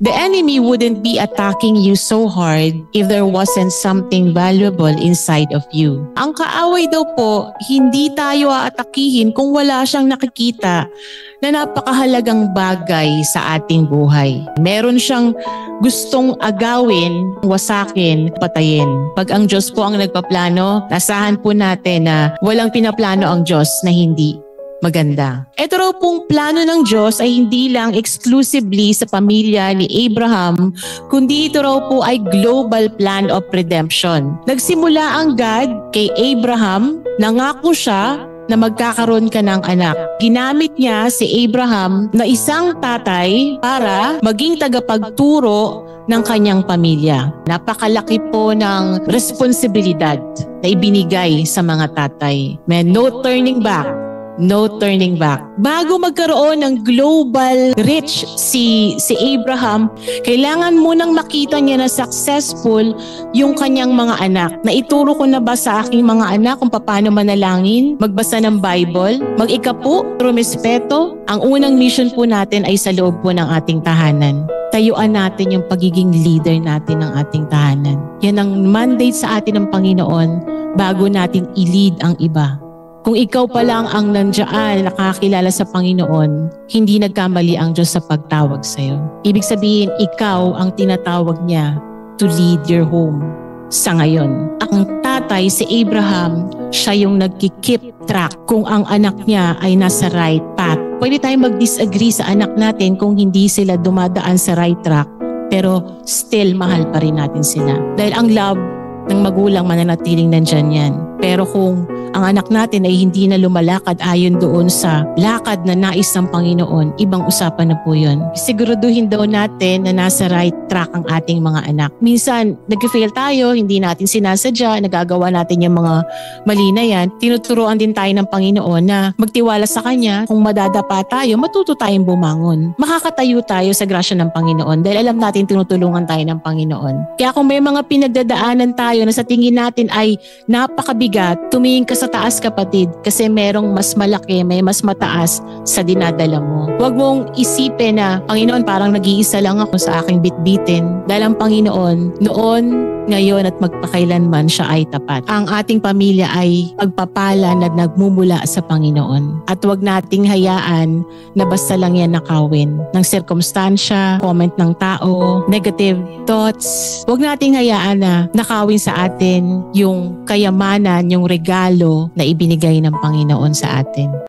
The enemy wouldn't be attacking you so hard if there wasn't something valuable inside of you. Ang kaaway daw po, hindi tayo aatakihin kung wala siyang nakikita na napakahalagang bagay sa ating buhay. Meron siyang gustong agawin, wasakin, patayin. Pag ang Diyos po ang nagpaplano, asahan po natin na walang pinaplano ang Diyos na hindi maganda. Ito raw pong plano ng Diyos ay hindi lang exclusively sa pamilya ni Abraham, kundi ito raw po ay global plan of redemption. Nagsimula ang God kay Abraham, nangako siya na magkakaroon ka ng anak. Ginamit niya si Abraham na isang tatay para maging tagapagturo ng kanyang pamilya. Napakalaki po ng responsibilidad na ibinigay sa mga tatay. May no turning back. No turning back. Bago magkaroon ng global reach si Abraham, kailangan munang makita niya na successful yung kanyang mga anak. Naituro ko na ba sa aking mga anak kung paano manalangin, magbasa ng Bible, mag-ikapu, rumispeto? Ang unang mission po natin ay sa loob po ng ating tahanan. Tayuan natin yung pagiging leader natin ng ating tahanan. Yan ang mandate sa atin ng Panginoon bago natin i-lead ang iba. Kung ikaw pa lang ang nandiyan, nakakilala sa Panginoon, hindi nagkamali ang Diyos sa pagtawag sa iyo. Ibig sabihin, ikaw ang tinatawag niya to lead your home sa ngayon. Ang tatay, si Abraham, siya yung nagki-keep track kung ang anak niya ay nasa right path. Pwede tayong mag-disagree sa anak natin kung hindi sila dumadaan sa right track, pero still mahal pa rin natin sila. Dahil ang love ng magulang mananatiling nandyan yan. Pero kung ang anak natin ay hindi na lumalakad ayon doon sa lakad na nais ng Panginoon, ibang usapan na po yun. Siguraduhin daw natin na nasa right track ang ating mga anak. Minsan, nag-fail tayo, hindi natin sinasadya, nagagawa natin yung mga mali na yan. Tinuturuan din tayo ng Panginoon na magtiwala sa Kanya. Kung madadapa tayo, matuto tayong bumangon. Makakatayo tayo sa grasya ng Panginoon dahil alam natin tinutulungan tayo ng Panginoon. Kaya kung may mga pinagdadaanan tayo na sa tingin natin ay napakabigat, tumingin ka sa taas, kapatid, kasi merong mas malaki, may mas mataas sa dinadala mo. Huwag mong isipin na, Panginoon, parang nag-iisa lang ako sa aking bitbitin. Dahil ang Panginoon, noon, ngayon at magpakailanman siya ay tapat. Ang ating pamilya ay pagpapala na nagmumula sa Panginoon. At huwag nating hayaan na basta lang yan nakawin ng sirkumstansya, comment ng tao, negative thoughts. Huwag nating hayaan na nakawin sa atin yung kayamanan, yung regalo na ibinigay ng Panginoon sa atin.